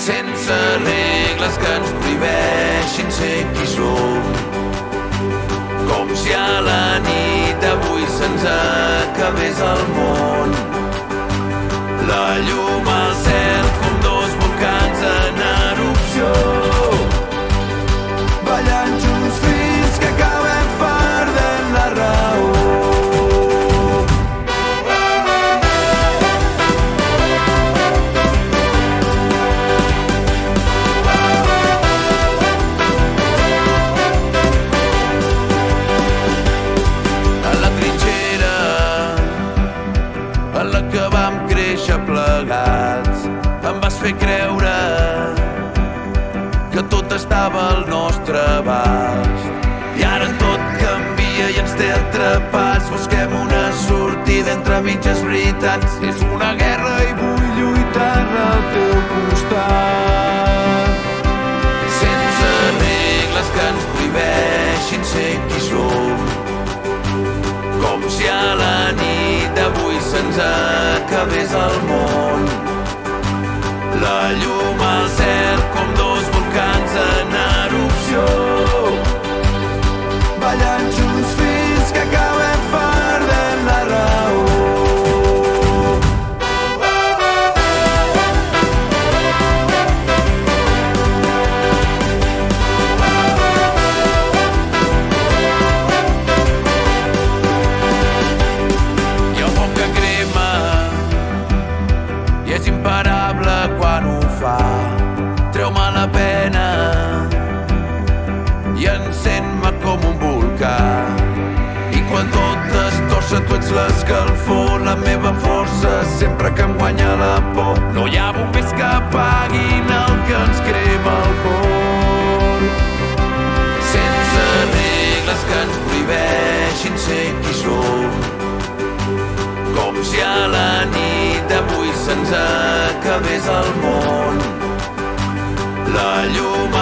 sense regles que ens prohibeixin ser qui som. Com si a la nit d'avui se'ns acabés el món. La llum al cel com dos volcans en erupció, ballant junts fins que acabem perdent la raó. Que vam créixer plegats, em vas fer creure que tot estava al nostre abast. I ara tot canvia i ens té atrapats. Busquem una sortida entre mitges veritats. És una guerra i vull lluitar al teu costat, sense regles que ens prohibeixin ser qui som. Com si a la nit d'avui se'ns acabés el món. La llum al cel com dos volcans en erupció, ballant junts fins que acabem perdent la raó. Imparable quan ho fa, treu-me la pena i encén-me com un volcà. I quan tot es torça tu ets l'escalfor, la meva força sempre que em guanya la por. No hi ha bombers que apaguin el que ens crema el cor, sense regles que ens prohibeixin ser qui som. Com si a la nit d'avui se'ns acabés el món. La llum